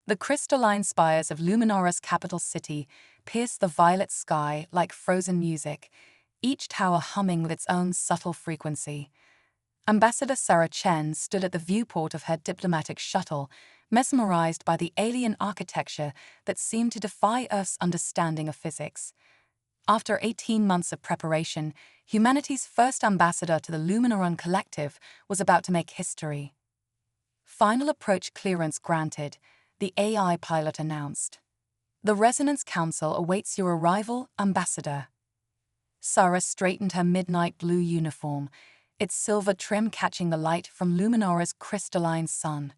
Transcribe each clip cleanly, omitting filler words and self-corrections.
The crystalline spires of Luminora's capital city pierced the violet sky like frozen music, each tower humming with its own subtle frequency. Ambassador Sarah Chen stood at the viewport of her diplomatic shuttle, mesmerized by the alien architecture that seemed to defy Earth's understanding of physics. After 18 months of preparation, humanity's first ambassador to the Luminoran Collective was about to make history. Final approach clearance granted, the AI pilot announced. The Resonance Council awaits your arrival, Ambassador. Sarah straightened her midnight blue uniform, its silver trim catching the light from Luminora's crystalline sun.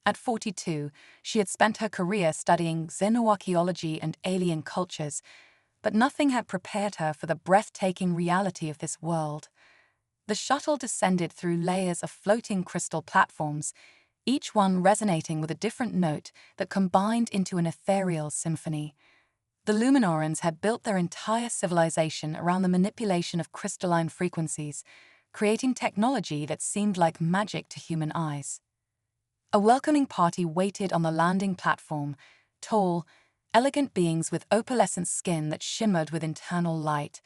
At 42, she had spent her career studying xenoarchaeology and alien cultures, but nothing had prepared her for the breathtaking reality of this world. The shuttle descended through layers of floating crystal platforms, each one resonating with a different note that combined into an ethereal symphony. The Luminorans had built their entire civilization around the manipulation of crystalline frequencies, creating technology that seemed like magic to human eyes. A welcoming party waited on the landing platform, tall, elegant beings with opalescent skin that shimmered with internal light.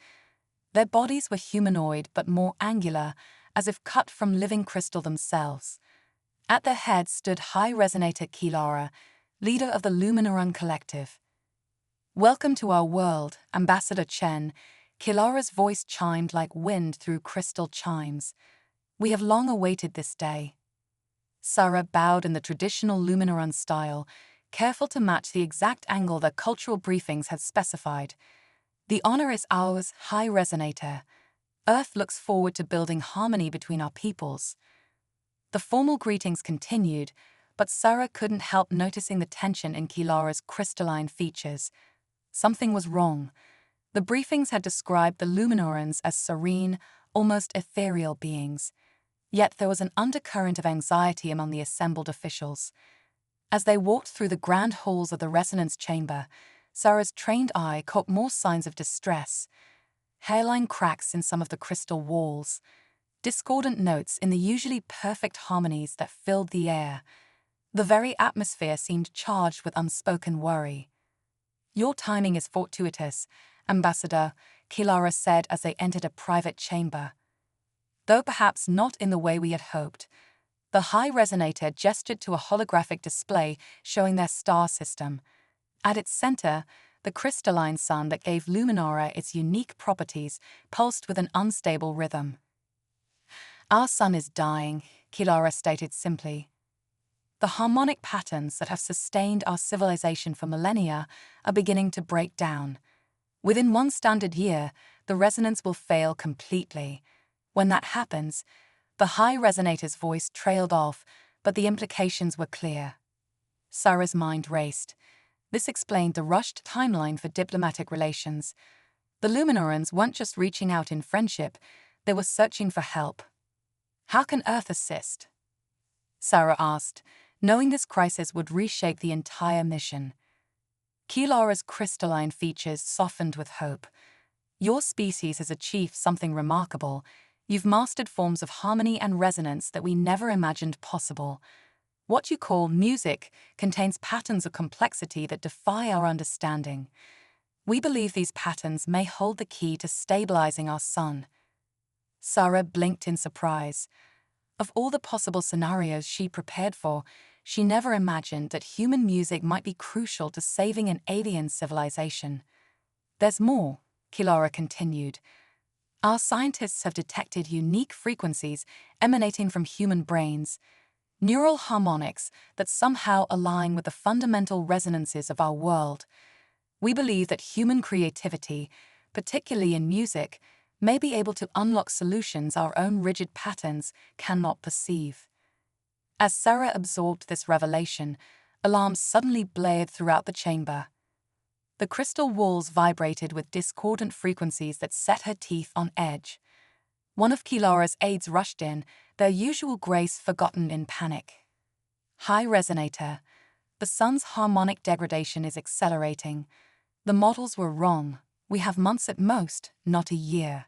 Their bodies were humanoid but more angular, as if cut from living crystal themselves. At their head stood High Resonator Kilara, leader of the Luminoran Collective. "Welcome to our world, Ambassador Chen," Kilara's voice chimed like wind through crystal chimes. "We have long awaited this day." Sarah bowed in the traditional Luminoran style, careful to match the exact angle their cultural briefings had specified. "The honor is ours, High Resonator. Earth looks forward to building harmony between our peoples." The formal greetings continued, but Sarah couldn't help noticing the tension in Kilara's crystalline features. Something was wrong. The briefings had described the Luminorans as serene, almost ethereal beings. Yet there was an undercurrent of anxiety among the assembled officials. As they walked through the grand halls of the resonance chamber, Sarah's trained eye caught more signs of distress. Hairline cracks in some of the crystal walls, discordant notes in the usually perfect harmonies that filled the air. The very atmosphere seemed charged with unspoken worry. "Your timing is fortuitous, Ambassador," Kilara said as they entered a private chamber. "Though perhaps not in the way we had hoped." The High Resonator gestured to a holographic display showing their star system. At its center, the crystalline sun that gave Luminora its unique properties pulsed with an unstable rhythm. "Our sun is dying," Kilara stated simply. "The harmonic patterns that have sustained our civilization for millennia are beginning to break down. Within one standard year, the resonance will fail completely. When that happens," the High Resonator's voice trailed off, but the implications were clear. Sarah's mind raced. This explained the rushed timeline for diplomatic relations. The Luminorans weren't just reaching out in friendship, they were searching for help. "How can Earth assist?" Sarah asked, knowing this crisis would reshape the entire mission. Kilara's crystalline features softened with hope. "Your species has achieved something remarkable. You've mastered forms of harmony and resonance that we never imagined possible. What you call music contains patterns of complexity that defy our understanding. We believe these patterns may hold the key to stabilizing our sun." Sarah blinked in surprise. Of all the possible scenarios she prepared for, she never imagined that human music might be crucial to saving an alien civilization. "There's more," Kilara continued. "Our scientists have detected unique frequencies emanating from human brains, neural harmonics that somehow align with the fundamental resonances of our world. We believe that human creativity, particularly in music, may be able to unlock solutions our own rigid patterns cannot perceive." As Sarah absorbed this revelation, alarms suddenly blared throughout the chamber. The crystal walls vibrated with discordant frequencies that set her teeth on edge. One of Kilara's aides rushed in, their usual grace forgotten in panic. "High Resonator, the sun's harmonic degradation is accelerating. The models were wrong. We have months at most, not a year."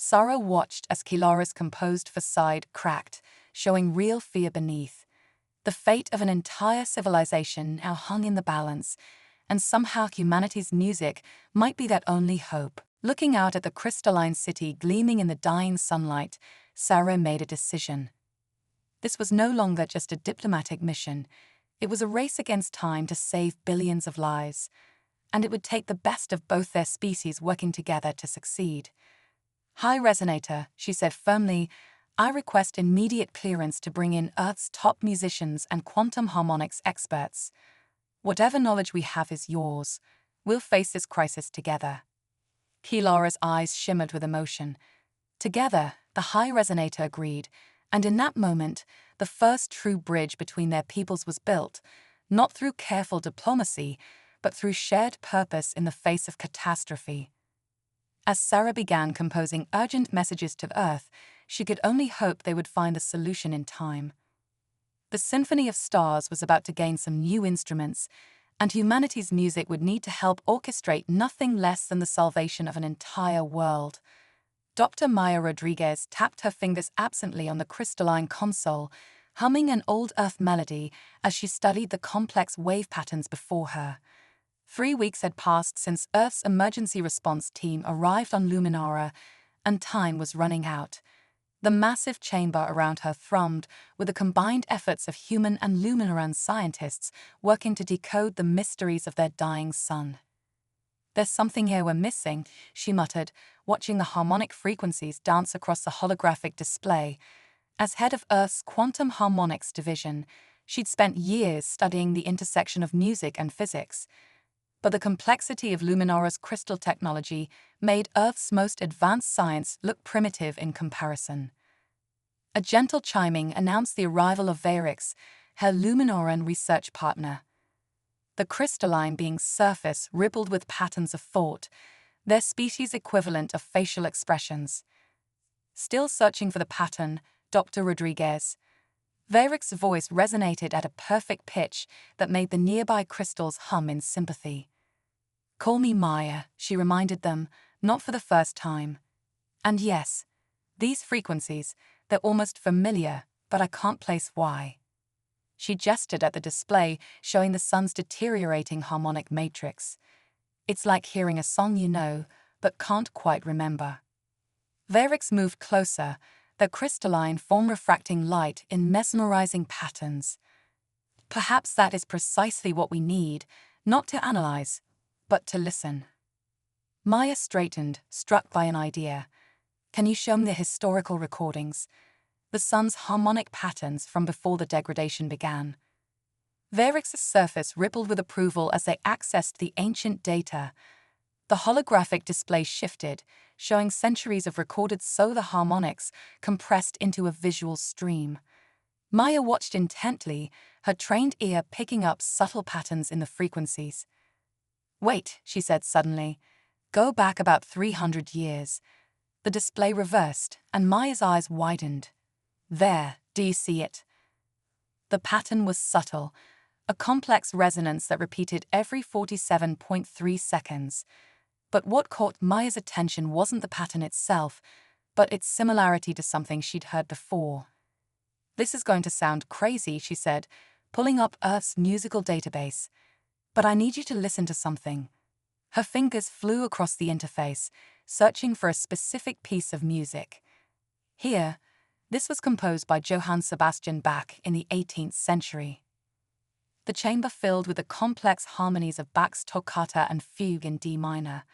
Sarah watched as Kilara's composed facade cracked, showing real fear beneath. The fate of an entire civilization now hung in the balance, and somehow humanity's music might be that only hope. Looking out at the crystalline city gleaming in the dying sunlight, Sarah made a decision. This was no longer just a diplomatic mission. It was a race against time to save billions of lives, and it would take the best of both their species working together to succeed. "High Resonator," she said firmly, "I request immediate clearance to bring in Earth's top musicians and quantum harmonics experts. Whatever knowledge we have is yours. We'll face this crisis together." Kilara's eyes shimmered with emotion. Together, the High Resonator agreed, and in that moment, the first true bridge between their peoples was built, not through careful diplomacy, but through shared purpose in the face of catastrophe. As Sarah began composing urgent messages to Earth, she could only hope they would find a solution in time. The Symphony of Stars was about to gain some new instruments, and humanity's music would need to help orchestrate nothing less than the salvation of an entire world. Dr. Maya Rodriguez tapped her fingers absently on the crystalline console, humming an old Earth melody as she studied the complex wave patterns before her. 3 weeks had passed since Earth's emergency response team arrived on Luminara, and time was running out. The massive chamber around her thrummed with the combined efforts of human and Luminaran scientists working to decode the mysteries of their dying sun. "There's something here we're missing," she muttered, watching the harmonic frequencies dance across the holographic display. As head of Earth's Quantum Harmonics Division, she'd spent years studying the intersection of music and physics. But the complexity of Luminara's crystal technology made Earth's most advanced science look primitive in comparison. A gentle chiming announced the arrival of Vayrix, her Luminoran research partner. The crystalline being's surface rippled with patterns of thought, their species equivalent of facial expressions. "Still searching for the pattern, Dr. Rodriguez." Vayrix's voice resonated at a perfect pitch that made the nearby crystals hum in sympathy. "Call me Maya," she reminded them, not for the first time. "And yes, these frequencies, they're almost familiar, but I can't place why." She gestured at the display, showing the sun's deteriorating harmonic matrix. "It's like hearing a song you know, but can't quite remember." Vayrix moved closer, their crystalline form refracting light in mesmerizing patterns. "Perhaps that is precisely what we need, not to analyze, but to listen." Maya straightened, struck by an idea. "Can you show me the historical recordings? The sun's harmonic patterns from before the degradation began?" Vayrix's surface rippled with approval as they accessed the ancient data. The holographic display shifted, showing centuries of recorded solar harmonics compressed into a visual stream. Maya watched intently, her trained ear picking up subtle patterns in the frequencies. "Wait," she said suddenly. "Go back about 300 years." The display reversed, and Maya's eyes widened. "There, do you see it?" The pattern was subtle, a complex resonance that repeated every 47.3 seconds. But what caught Maya's attention wasn't the pattern itself, but its similarity to something she'd heard before. "This is going to sound crazy," she said, pulling up Earth's musical database. "But I need you to listen to something." Her fingers flew across the interface, searching for a specific piece of music. Here, this was composed by Johann Sebastian Bach in the 18th century. The chamber filled with the complex harmonies of Bach's toccata and fugue in D minor.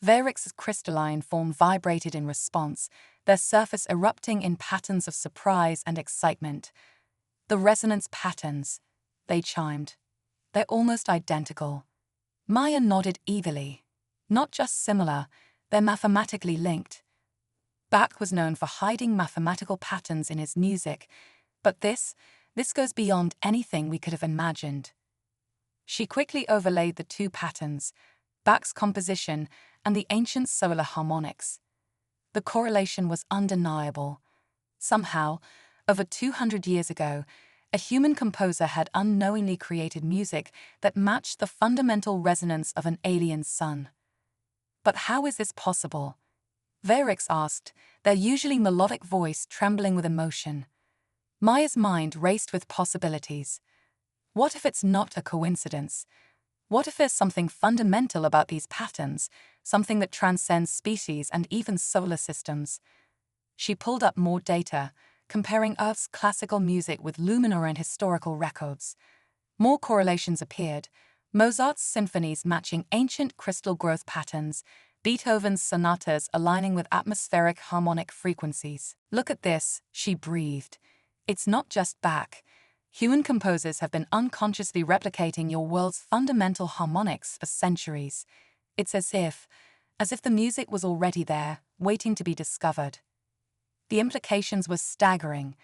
Vayrix's crystalline form vibrated in response, their surface erupting in patterns of surprise and excitement. "The resonance patterns," they chimed. "They're almost identical." Maya nodded eagerly. "Not just similar, they're mathematically linked." Bach was known for hiding mathematical patterns in his music, but this goes beyond anything we could have imagined. She quickly overlaid the two patterns, Bach's composition and the ancient solar harmonics. The correlation was undeniable. Somehow, over 200 years ago, a human composer had unknowingly created music that matched the fundamental resonance of an alien sun. "But how is this possible?" Vayrix asked, their usually melodic voice trembling with emotion. Maya's mind raced with possibilities. What if it's not a coincidence? What if there's something fundamental about these patterns, something that transcends species and even solar systems? She pulled up more data, comparing Earth's classical music with lunar and historical records. More correlations appeared, Mozart's symphonies matching ancient crystal growth patterns, Beethoven's sonatas aligning with atmospheric harmonic frequencies. "Look at this," she breathed. "It's not just Bach. Human composers have been unconsciously replicating your world's fundamental harmonics for centuries. It's as if the music was already there, waiting to be discovered." The implications were staggering.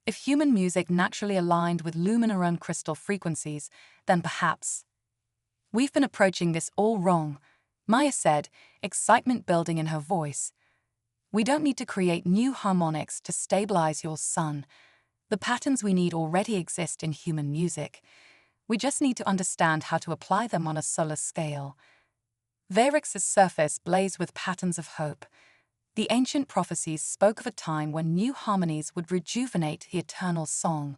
If human music naturally aligned with luminary crystal frequencies, then perhaps... "We've been approaching this all wrong," Maya said, excitement building in her voice. "We don't need to create new harmonics to stabilize your sun. The patterns we need already exist in human music. We just need to understand how to apply them on a solar scale." Vayrix's surface blazed with patterns of hope. The ancient prophecies spoke of a time when new harmonies would rejuvenate the eternal song.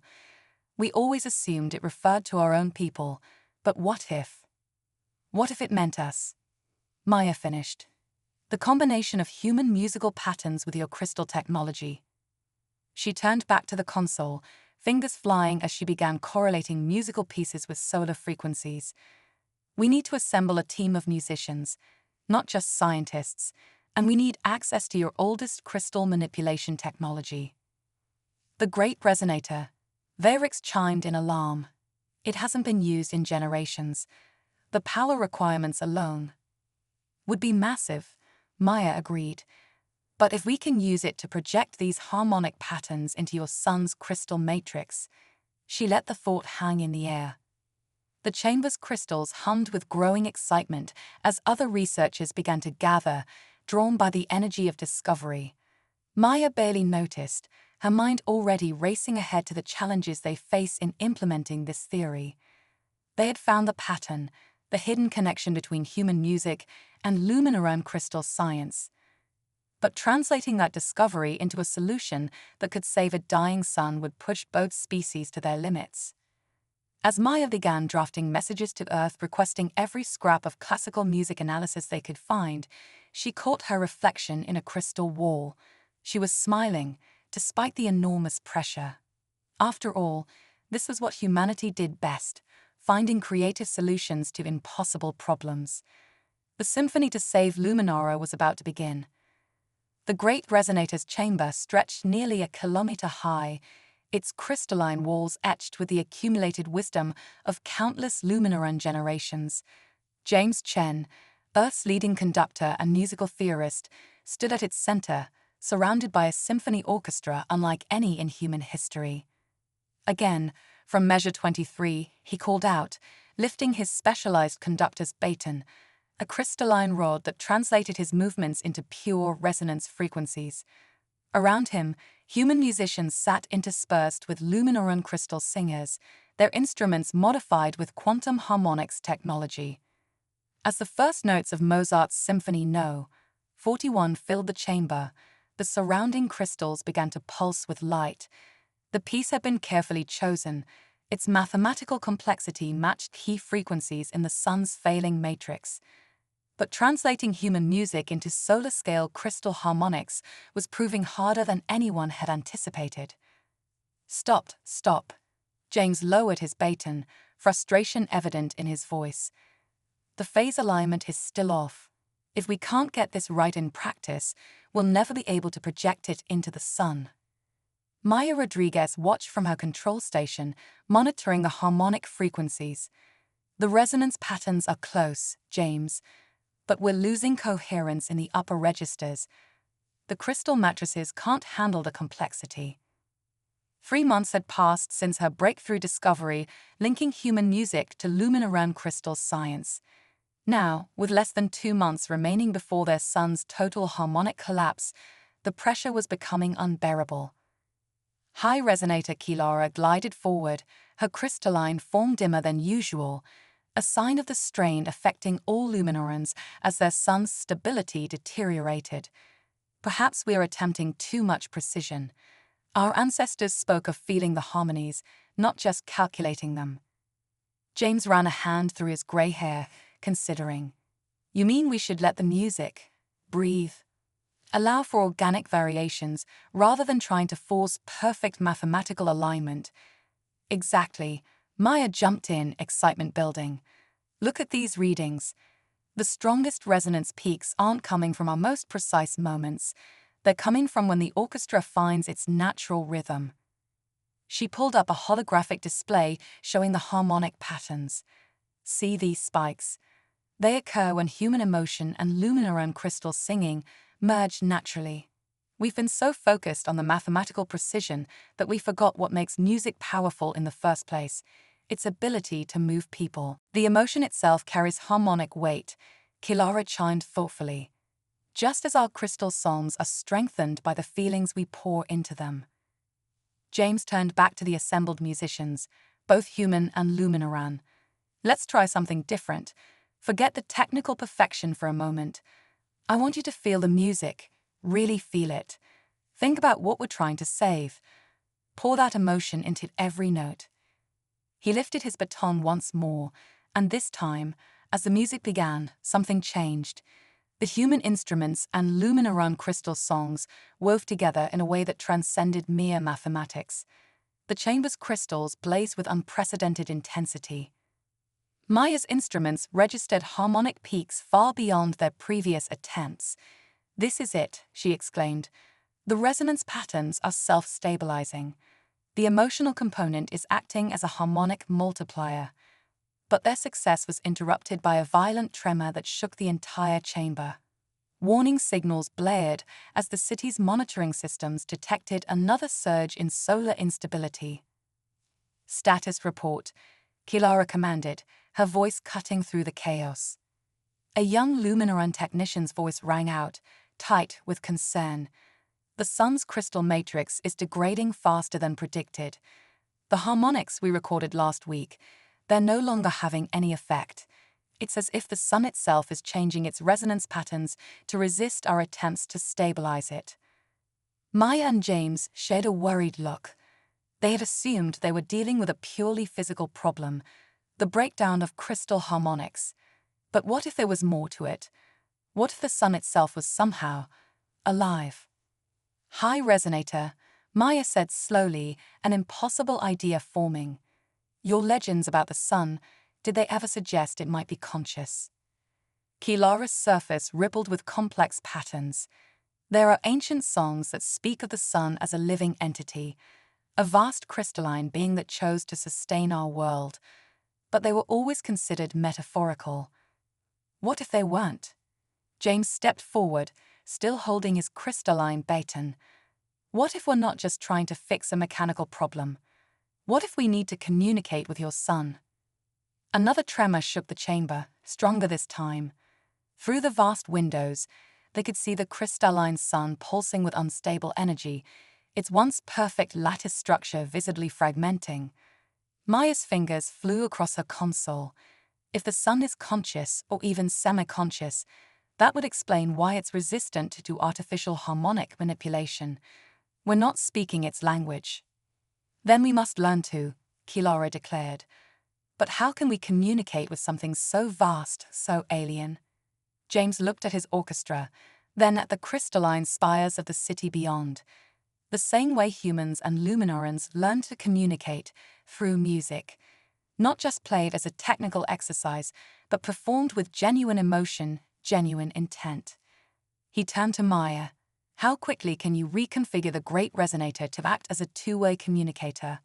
We always assumed it referred to our own people, but what if? What if it meant us? Maya finished. "The combination of human musical patterns with your crystal technology." She turned back to the console, fingers flying as she began correlating musical pieces with solar frequencies. "We need to assemble a team of musicians, not just scientists, and we need access to your oldest crystal manipulation technology." "The Great Resonator," Vayrix chimed in alarm. "It hasn't been used in generations. The power requirements alone would be massive," Maya agreed. "But if we can use it to project these harmonic patterns into your sun's crystal matrix..." She let the thought hang in the air. The chamber's crystals hummed with growing excitement as other researchers began to gather, drawn by the energy of discovery. Maya barely noticed, her mind already racing ahead to the challenges they face in implementing this theory. They had found the pattern, the hidden connection between human music and luminary crystal science. But translating that discovery into a solution that could save a dying sun would push both species to their limits. As Maya began drafting messages to Earth requesting every scrap of classical music analysis they could find, she caught her reflection in a crystal wall. She was smiling, despite the enormous pressure. After all, this was what humanity did best, finding creative solutions to impossible problems. The symphony to save Luminara was about to begin. The Great Resonator's chamber stretched nearly a kilometer high, its crystalline walls etched with the accumulated wisdom of countless Luminaran generations. James Chen, Earth's leading conductor and musical theorist, stood at its center, surrounded by a symphony orchestra unlike any in human history. Again, from measure 23, he called out, lifting his specialized conductor's baton, a crystalline rod that translated his movements into pure resonance frequencies. Around him, human musicians sat interspersed with Luminaran crystal singers, their instruments modified with quantum harmonics technology. As the first notes of Mozart's Symphony No. 41 filled the chamber, the surrounding crystals began to pulse with light. The piece had been carefully chosen. Its mathematical complexity matched key frequencies in the sun's failing matrix. But translating human music into solar-scale crystal harmonics was proving harder than anyone had anticipated. Stop. James lowered his baton, frustration evident in his voice. "The phase alignment is still off. If we can't get this right in practice, we'll never be able to project it into the sun." Maya Rodriguez watched from her control station, monitoring the harmonic frequencies. "The resonance patterns are close, James, but we're losing coherence in the upper registers. The crystal matrices can't handle the complexity." 3 months had passed since her breakthrough discovery, linking human music to Luminaran crystal science. Now, with less than 2 months remaining before their sun's total harmonic collapse, the pressure was becoming unbearable. High resonator Kilara glided forward, her crystalline form dimmer than usual, a sign of the strain affecting all Luminarans as their sun's stability deteriorated. "Perhaps we are attempting too much precision," Our ancestors spoke of feeling the harmonies, not just calculating them. James ran a hand through his grey hair, considering. You mean we should let the music breathe? Allow for organic variations rather than trying to force perfect mathematical alignment? Exactly. Maya jumped in, excitement building. Look at these readings. The strongest resonance peaks aren't coming from our most precise moments. They're coming from when the orchestra finds its natural rhythm. She pulled up a holographic display showing the harmonic patterns. See these spikes? They occur when human emotion and luminarone crystal singing merge naturally. We've been so focused on the mathematical precision that we forgot what makes music powerful in the first place: its ability to move people. The emotion itself carries harmonic weight, Kilara chimed thoughtfully, just as our crystal songs are strengthened by the feelings we pour into them. James turned back to the assembled musicians, both human and luminaran. Let's try something different. Forget the technical perfection for a moment. I want you to feel the music, really feel it. Think about what we're trying to save. Pour that emotion into every note. He lifted his baton once more, and this time, as the music began, something changed. The human instruments and luminaran crystal songs wove together in a way that transcended mere mathematics. The chamber's crystals blazed with unprecedented intensity. Maya's instruments registered harmonic peaks far beyond their previous attempts. This is it, she exclaimed. The resonance patterns are self-stabilizing. The emotional component is acting as a harmonic multiplier. But their success was interrupted by a violent tremor that shook the entire chamber. Warning signals blared as the city's monitoring systems detected another surge in solar instability. Status report, Kilara commanded, her voice cutting through the chaos. A young Luminaran technician's voice rang out, tight with concern. The sun's crystal matrix is degrading faster than predicted. The harmonics we recorded last week, they're no longer having any effect. It's as if the sun itself is changing its resonance patterns to resist our attempts to stabilize it. Maya and James shared a worried look. They had assumed they were dealing with a purely physical problem, the breakdown of crystal harmonics. But what if there was more to it? What if the sun itself was somehow alive? High resonator, Maya said slowly, an impossible idea forming. Your legends about the sun, did they ever suggest it might be conscious? Kilara's surface rippled with complex patterns. There are ancient songs that speak of the sun as a living entity, a vast crystalline being that chose to sustain our world. But they were always considered metaphorical. What if they weren't? James stepped forward, still holding his crystalline baton. What if we're not just trying to fix a mechanical problem? What if we need to communicate with your sun? Another tremor shook the chamber, stronger this time. Through the vast windows, they could see the crystalline sun pulsing with unstable energy, its once perfect lattice structure visibly fragmenting. Maya's fingers flew across her console. If the sun is conscious or even semi-conscious, that would explain why it's resistant to artificial harmonic manipulation. We're not speaking its language. Then we must learn to, Kilara declared. But how can we communicate with something so vast, so alien? James looked at his orchestra, then at the crystalline spires of the city beyond. The same way humans and luminarans learn to communicate, through music. Not just played as a technical exercise, but performed with genuine emotion, genuine intent. He turned to Maya. How quickly can you reconfigure the great resonator to act as a two-way communicator?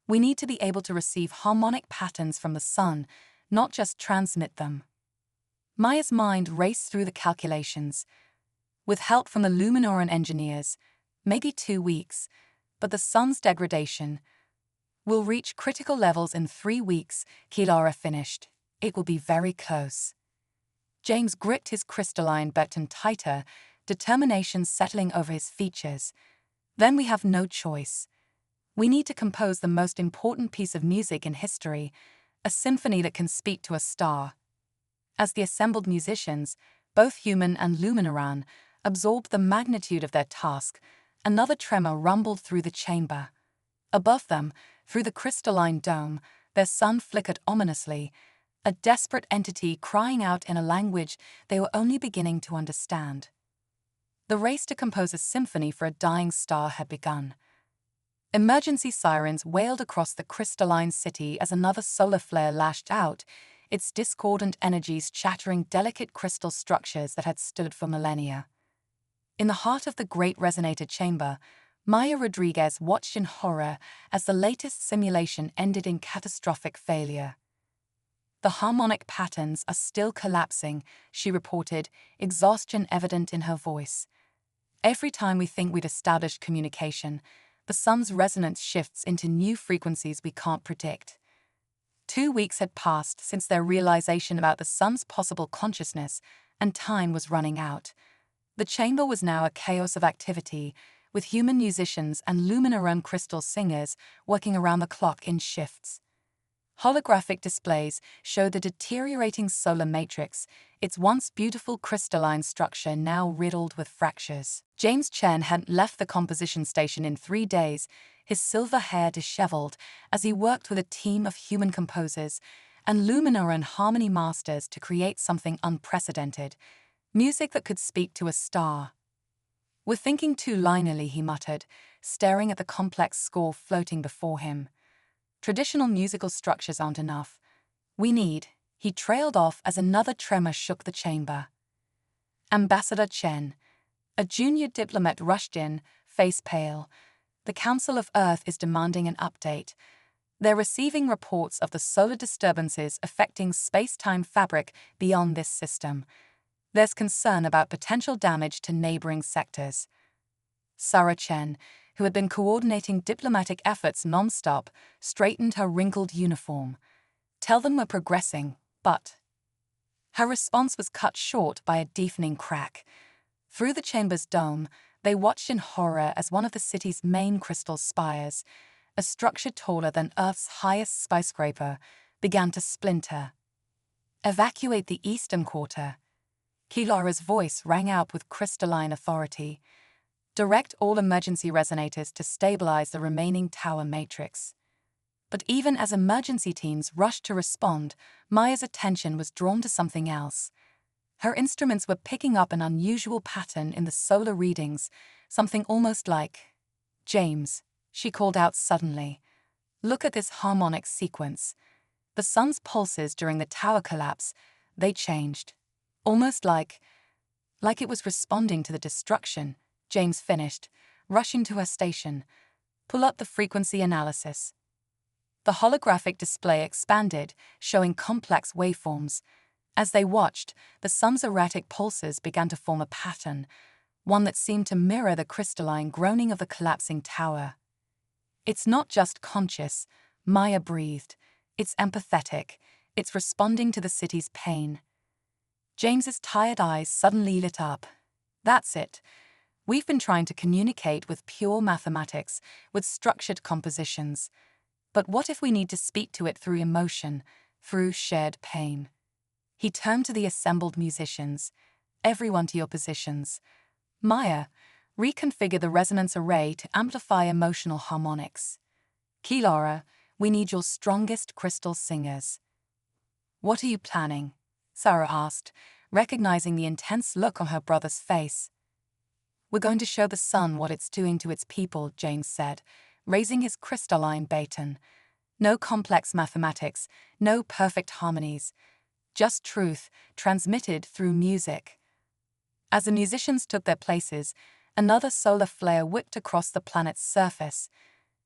We need to be able to receive harmonic patterns from the sun, not just transmit them. Maya's mind raced through the calculations. With help from the Luminoran engineers, maybe 2 weeks, but the sun's degradation will reach critical levels in 3 weeks, Kilara finished. It will be very close. James gripped his crystalline baton tighter, determination settling over his features. Then we have no choice. We need to compose the most important piece of music in history, a symphony that can speak to a star. As the assembled musicians, both human and Luminaran, absorbed the magnitude of their task, Another tremor rumbled through the chamber. Above them, through the crystalline dome, their sun flickered ominously, a desperate entity crying out in a language they were only beginning to understand. The race to compose a symphony for a dying star had begun. Emergency sirens wailed across the crystalline city as another solar flare lashed out, its discordant energies shattering delicate crystal structures that had stood for millennia. In the heart of the great resonator chamber, Maya Rodriguez watched in horror as the latest simulation ended in catastrophic failure. "The harmonic patterns are still collapsing," she reported, exhaustion evident in her voice. "Every time we think we'd established communication, the sun's resonance shifts into new frequencies we can't predict." 2 weeks had passed since their realization about the sun's possible consciousness, and time was running out. The chamber was now a chaos of activity, with human musicians and luminarone crystal singers working around the clock in shifts. Holographic displays showed the deteriorating solar matrix, its once beautiful crystalline structure now riddled with fractures. James Chen hadn't left the composition station in 3 days, his silver hair disheveled, as he worked with a team of human composers and luminarone harmony masters to create something unprecedented, music that could speak to a star. "We're thinking too linearly," he muttered, staring at the complex score floating before him. "Traditional musical structures aren't enough. We need—" He trailed off as another tremor shook the chamber. Ambassador Chen, a junior diplomat, rushed in, face pale. "The Council of Earth is demanding an update. They're receiving reports of the solar disturbances affecting space-time fabric beyond this system. There's concern about potential damage to neighboring sectors." Sarah Chen, who had been coordinating diplomatic efforts non-stop, straightened her wrinkled uniform. "Tell them we're progressing, but—" Her response was cut short by a deafening crack. Through the chamber's dome, they watched in horror as one of the city's main crystal spires, a structure taller than Earth's highest skyscraper, began to splinter. "Evacuate the eastern quarter." Kilara's voice rang out with crystalline authority. "Direct all emergency resonators to stabilize the remaining tower matrix." But even as emergency teams rushed to respond, Maya's attention was drawn to something else. Her instruments were picking up an unusual pattern in the solar readings, something almost like— "James," she called out suddenly, "look at this harmonic sequence." The sun's pulses during the tower collapse, they changed. Almost like it was responding to the destruction, James finished, rushing to her station. "Pull up the frequency analysis." The holographic display expanded, showing complex waveforms. As they watched, the sun's erratic pulses began to form a pattern, one that seemed to mirror the crystalline groaning of the collapsing tower. "It's not just conscious," Maya breathed. "It's empathetic. It's responding to the city's pain." James's tired eyes suddenly lit up. "That's it. We've been trying to communicate with pure mathematics, with structured compositions. But what if we need to speak to it through emotion, through shared pain?" He turned to the assembled musicians. "Everyone to your positions. Maya, reconfigure the resonance array to amplify emotional harmonics. Kilara, we need your strongest crystal singers." "What are you planning?" Sarah asked, recognizing the intense look on her brother's face. "We're going to show the sun what it's doing to its people," James said, raising his crystalline baton. "No complex mathematics, no perfect harmonies. Just truth, transmitted through music." As the musicians took their places, another solar flare whipped across the planet's surface.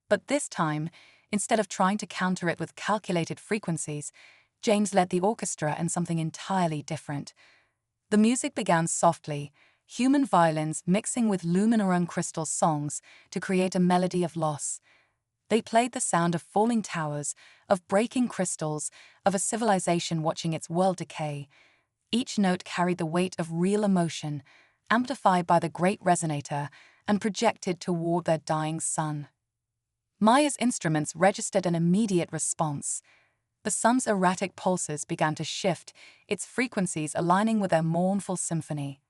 But this time, instead of trying to counter it with calculated frequencies, James led the orchestra in something entirely different. The music began softly, human violins mixing with luminarone crystal songs to create a melody of loss. They played the sound of falling towers, of breaking crystals, of a civilization watching its world decay. Each note carried the weight of real emotion, amplified by the great resonator and projected toward their dying sun. Maya's instruments registered an immediate response. The sun's erratic pulses began to shift, its frequencies aligning with their mournful symphony.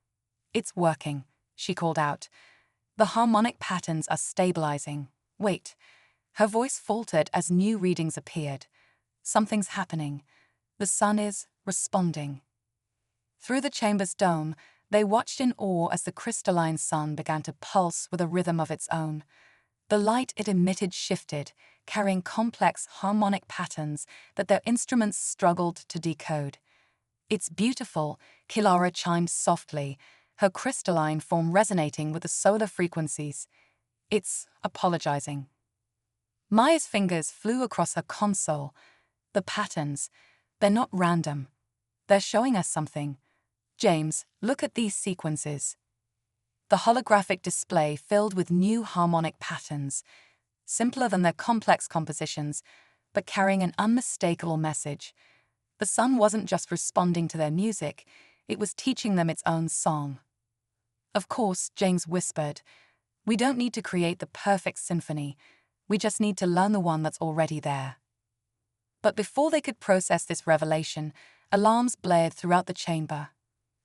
"It's working," she called out. The harmonic patterns are stabilizing. Wait. Her voice faltered as new readings appeared. Something's happening. The sun is responding. Through the chamber's dome, they watched in awe as the crystalline sun began to pulse with a rhythm of its own. The light it emitted shifted, carrying complex harmonic patterns that their instruments struggled to decode. "It's beautiful," Kilara chimed softly, her crystalline form resonating with the solar frequencies. "It's apologizing." Maya's fingers flew across her console. "The patterns, they're not random. They're showing us something. James, look at these sequences." The holographic display filled with new harmonic patterns, simpler than their complex compositions, but carrying an unmistakable message. The sun wasn't just responding to their music, it was teaching them its own song. "Of course," James whispered, "we don't need to create the perfect symphony. We just need to learn the one that's already there." But before they could process this revelation, alarms blared throughout the chamber.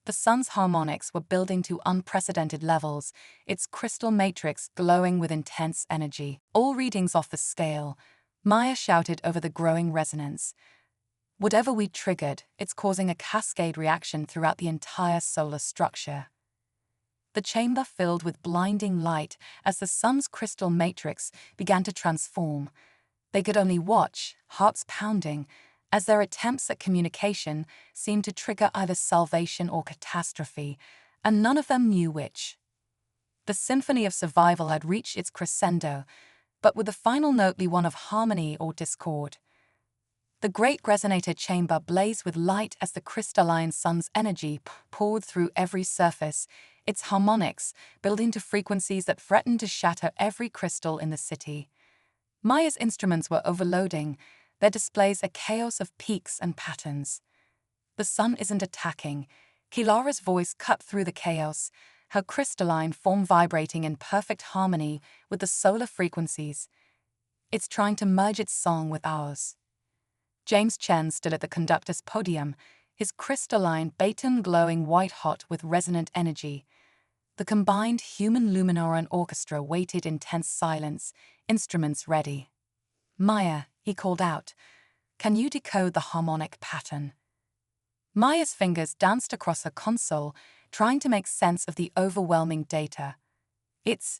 The sun's harmonics were building to unprecedented levels, its crystal matrix glowing with intense energy. "All readings off the scale," Maya shouted over the growing resonance. "Whatever we triggered, it's causing a cascade reaction throughout the entire solar structure." The chamber filled with blinding light as the sun's crystal matrix began to transform. They could only watch, hearts pounding, as their attempts at communication seemed to trigger either salvation or catastrophe, and none of them knew which. The symphony of survival had reached its crescendo, but would the final note be one of harmony or discord? The great resonator chamber blazed with light as the crystalline sun's energy poured through every surface, its harmonics building to frequencies that threatened to shatter every crystal in the city. Maya's instruments were overloading, their displays a chaos of peaks and patterns. "The sun isn't attacking." Kilara's voice cut through the chaos, her crystalline form vibrating in perfect harmony with the solar frequencies. "It's trying to merge its song with ours." James Chen stood at the conductor's podium, his crystalline baton glowing white-hot with resonant energy. The combined human Luminoran orchestra waited in tense silence, instruments ready. "Maya," he called out, "can you decode the harmonic pattern?" Maya's fingers danced across her console, trying to make sense of the overwhelming data. It's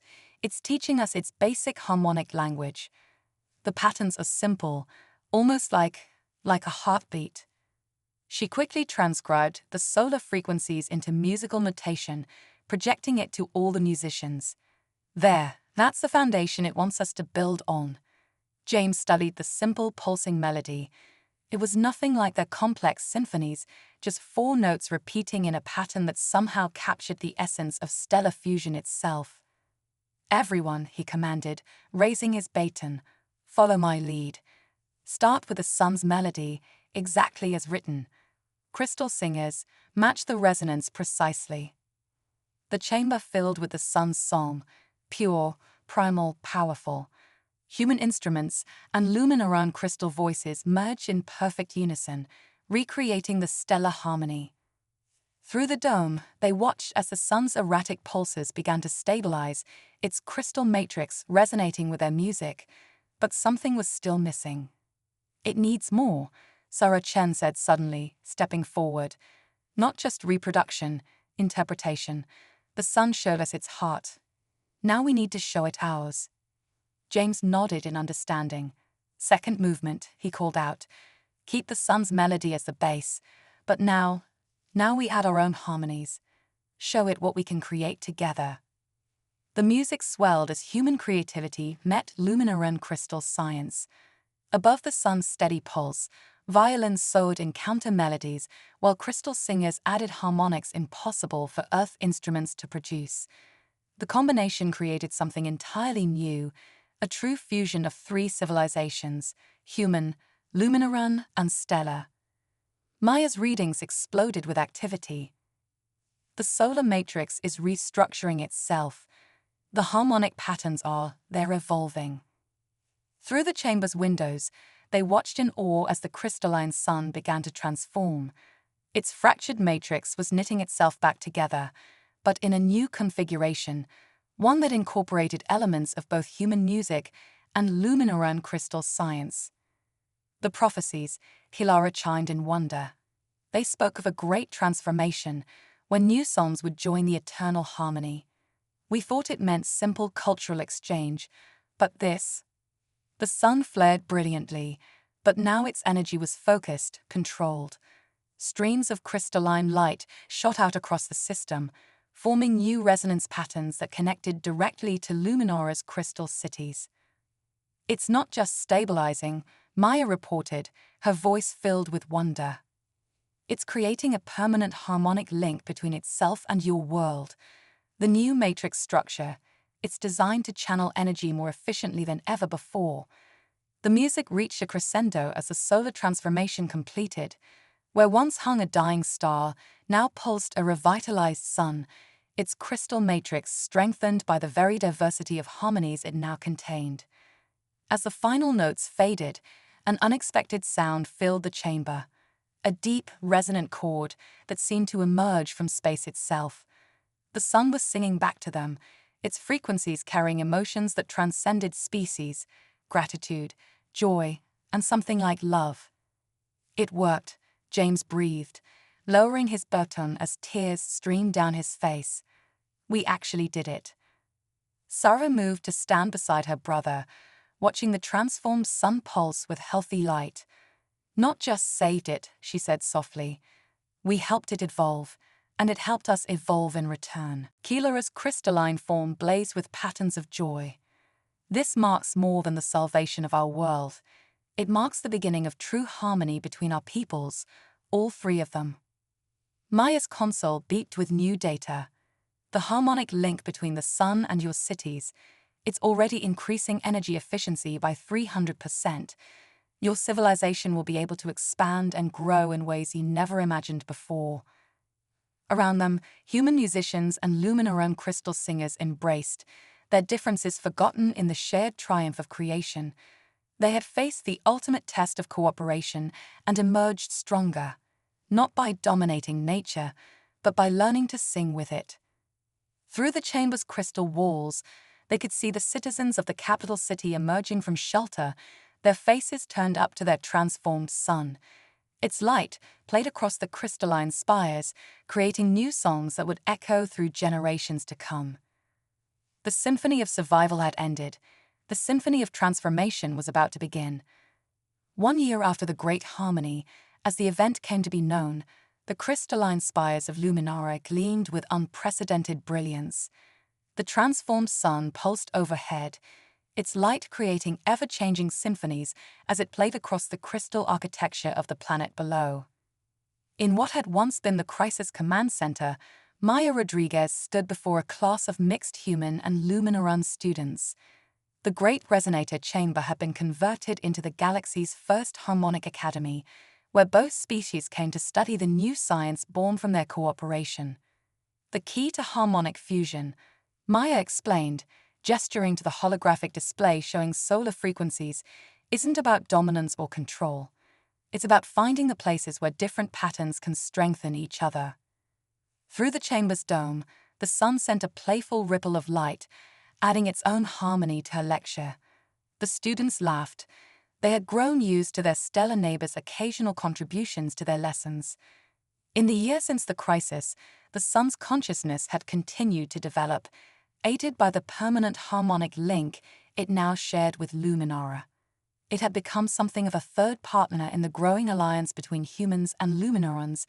teaching us its basic harmonic language. The patterns are simple, almost like a heartbeat." She quickly transcribed the solar frequencies into musical notation, projecting it to all the musicians. "That's the foundation it wants us to build on." James studied the simple pulsing melody. It was nothing like their complex symphonies, just 4 notes repeating in a pattern that somehow captured the essence of stellar fusion itself. "Everyone," he commanded, raising his baton, "follow my lead. Start with the sun's melody, exactly as written. Crystal singers, match the resonance precisely." The chamber filled with the sun's song, pure, primal, powerful. Human instruments and Luminoran crystal voices merged in perfect unison, recreating the stellar harmony. Through the dome, they watched as the sun's erratic pulses began to stabilize, its crystal matrix resonating with their music, but something was still missing. "It needs more," Sarah Chen said suddenly, stepping forward. "Not just reproduction, interpretation. The sun showed us its heart. Now we need to show it ours." James nodded in understanding. "Second movement," he called out. "Keep the sun's melody as the base, but now we add our own harmonies. Show it what we can create together." The music swelled as human creativity met Luminoran crystal science. Above the sun's steady pulse, violins soared in counter melodies, while crystal singers added harmonics impossible for Earth instruments to produce. The combination created something entirely new, a true fusion of 3 civilizations: human, Luminoran, and stellar. Maya's readings exploded with activity. The solar matrix is restructuring itself. The harmonic patterns they're evolving. Through the chamber's windows, they watched in awe as the crystalline sun began to transform. Its fractured matrix was knitting itself back together, but in a new configuration, one that incorporated elements of both human music and Luminoran crystal science. The prophecies, Kilara chimed in wonder. They spoke of a great transformation when new songs would join the eternal harmony. We thought it meant simple cultural exchange, but this... The sun flared brilliantly, but now its energy was focused, controlled. Streams of crystalline light shot out across the system, forming new resonance patterns that connected directly to Luminora's crystal cities. It's not just stabilizing, Maya reported, her voice filled with wonder. It's creating a permanent harmonic link between itself and your world. The new matrix structure, it's designed to channel energy more efficiently than ever before. The music reached a crescendo as the solar transformation completed. Where once hung a dying star, now pulsed a revitalized sun, its crystal matrix strengthened by the very diversity of harmonies it now contained. As the final notes faded, an unexpected sound filled the chamber. A deep, resonant chord that seemed to emerge from space itself. The sun was singing back to them, its frequencies carrying emotions that transcended species, gratitude, joy, and something like love. It worked, James breathed, lowering his baton as tears streamed down his face. We actually did it. Sarah moved to stand beside her brother, watching the transformed sun pulse with healthy light. Not just saved it, she said softly. We helped it evolve, and it helped us evolve in return. Kilara's crystalline form blazed with patterns of joy. This marks more than the salvation of our world. It marks the beginning of true harmony between our peoples, all three of them. Maya's console beeped with new data. The harmonic link between the sun and your cities, it's already increasing energy efficiency by 300%. Your civilization will be able to expand and grow in ways you never imagined before. Around them, human musicians and Luminoran crystal singers embraced, their differences forgotten in the shared triumph of creation. They had faced the ultimate test of cooperation and emerged stronger, not by dominating nature, but by learning to sing with it. Through the chamber's crystal walls, they could see the citizens of the capital city emerging from shelter, their faces turned up to their transformed sun. Its light played across the crystalline spires, creating new songs that would echo through generations to come. The symphony of survival had ended. The symphony of transformation was about to begin. 1 year after the Great Harmony, as the event came to be known, the crystalline spires of Luminara gleamed with unprecedented brilliance. The transformed sun pulsed overhead, its light creating ever-changing symphonies as it played across the crystal architecture of the planet below. In what had once been the Crisis Command Center, Maya Rodriguez stood before a class of mixed human and Luminoran students. The Great Resonator Chamber had been converted into the galaxy's first harmonic academy, where both species came to study the new science born from their cooperation. The key to harmonic fusion, Maya explained, gesturing to the holographic display showing solar frequencies, isn't about dominance or control. It's about finding the places where different patterns can strengthen each other. Through the chamber's dome, the sun sent a playful ripple of light, adding its own harmony to her lecture. The students laughed. They had grown used to their stellar neighbors' occasional contributions to their lessons. In the year since the crisis, the sun's consciousness had continued to develop, aided by the permanent harmonic link it now shared with Luminara. It had become something of a third partner in the growing alliance between humans and Luminarans,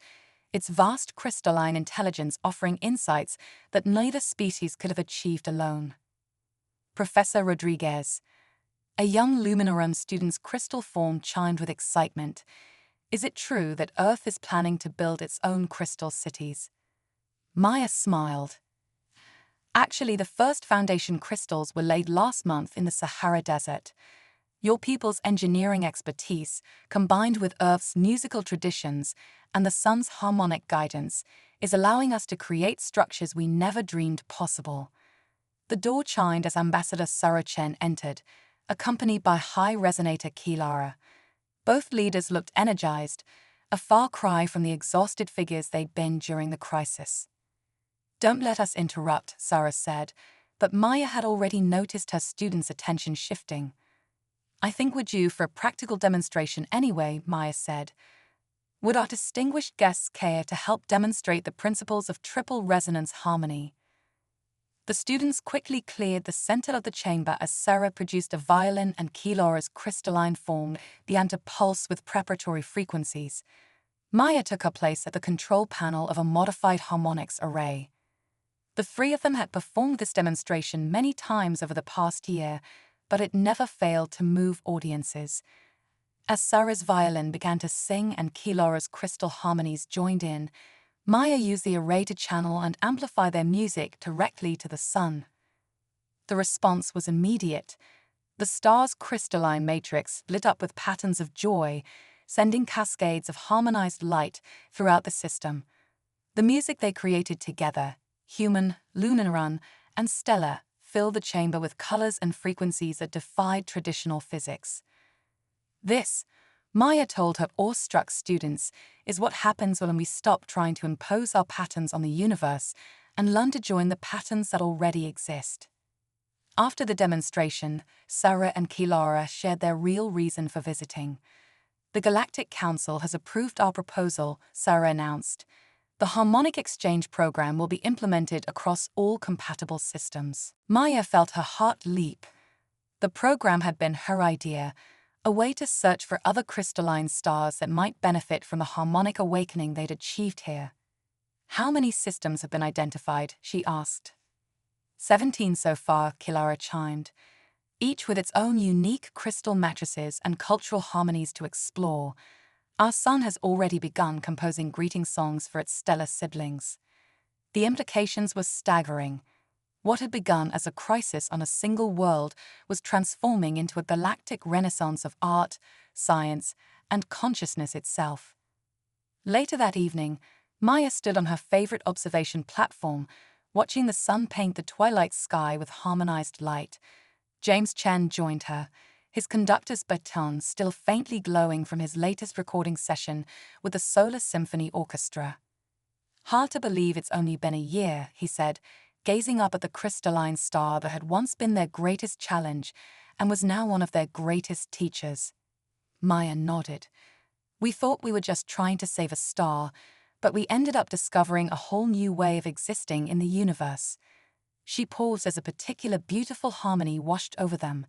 its vast crystalline intelligence offering insights that neither species could have achieved alone. Professor Rodriguez, a young Luminoran student's crystal form chimed with excitement. Is it true that Earth is planning to build its own crystal cities? Maya smiled. Actually, the first foundation crystals were laid last month in the Sahara Desert. Your people's engineering expertise, combined with Earth's musical traditions and the sun's harmonic guidance, is allowing us to create structures we never dreamed possible. The door chimed as Ambassador Sarah Chen entered, accompanied by High Resonator Kilara. Both leaders looked energized, a far cry from the exhausted figures they'd been during the crisis. Don't let us interrupt, Sarah said, but Maya had already noticed her students' attention shifting. "I think we're due for a practical demonstration anyway," Maya said. "Would our distinguished guests care to help demonstrate the principles of triple resonance harmony?" The students quickly cleared the center of the chamber as Sarah produced a violin and Kilora's crystalline form began to pulse with preparatory frequencies. Maya took her place at the control panel of a modified harmonics array. The three of them had performed this demonstration many times over the past year, but it never failed to move audiences. As Sarah's violin began to sing and Kilora's crystal harmonies joined in, Maya used the array to channel and amplify their music directly to the sun. The response was immediate. The star's crystalline matrix lit up with patterns of joy, sending cascades of harmonized light throughout the system. The music they created together, human, lunar, and stellar, filled the chamber with colors and frequencies that defied traditional physics. "This," Maya told her awestruck students, "is what happens when we stop trying to impose our patterns on the universe and learn to join the patterns that already exist." After the demonstration, Sarah and Kilora shared their real reason for visiting. "The Galactic Council has approved our proposal," Sarah announced. "The Harmonic Exchange program will be implemented across all compatible systems." Maya felt her heart leap. The program had been her idea, a way to search for other crystalline stars that might benefit from the harmonic awakening they'd achieved here. "How many systems have been identified?" she asked. 17 so far," Kilara chimed, "each with its own unique crystal matrices and cultural harmonies to explore. Our sun has already begun composing greeting songs for its stellar siblings." The implications were staggering. What had begun as a crisis on a single world was transforming into a galactic renaissance of art, science, and consciousness itself. Later that evening, Maya stood on her favorite observation platform, watching the sun paint the twilight sky with harmonized light. James Chen joined her, his conductor's baton still faintly glowing from his latest recording session with the Solar Symphony Orchestra. "Hard to believe it's only been a year," he said, gazing up at the crystalline star that had once been their greatest challenge and was now one of their greatest teachers. Maya nodded. "We thought we were just trying to save a star, but we ended up discovering a whole new way of existing in the universe." She paused as a particular beautiful harmony washed over them.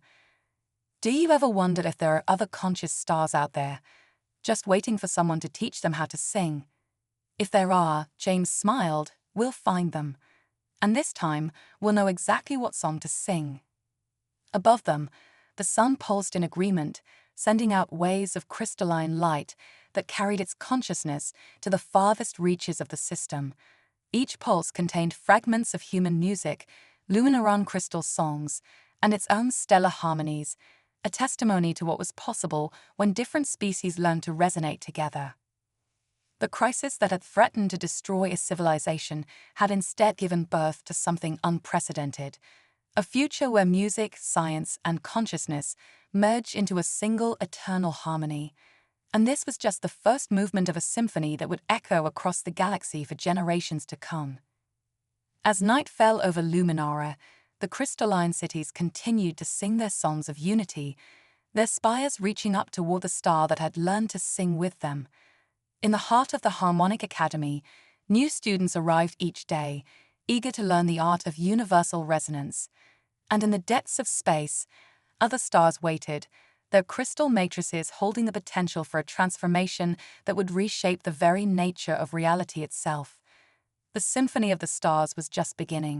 "Do you ever wonder if there are other conscious stars out there, just waiting for someone to teach them how to sing? If there are," James smiled, "we'll find them. And this time, we'll know exactly what song to sing." Above them, the sun pulsed in agreement, sending out waves of crystalline light that carried its consciousness to the farthest reaches of the system. Each pulse contained fragments of human music, luminaron crystal songs, and its own stellar harmonies, a testimony to what was possible when different species learned to resonate together. The crisis that had threatened to destroy a civilization had instead given birth to something unprecedented, a future where music, science, and consciousness merged into a single eternal harmony. And this was just the first movement of a symphony that would echo across the galaxy for generations to come. As night fell over Luminara, the crystalline cities continued to sing their songs of unity, their spires reaching up toward the star that had learned to sing with them. In the heart of the Harmonic Academy, new students arrived each day, eager to learn the art of universal resonance. And in the depths of space, other stars waited, their crystal matrices holding the potential for a transformation that would reshape the very nature of reality itself. The symphony of the stars was just beginning.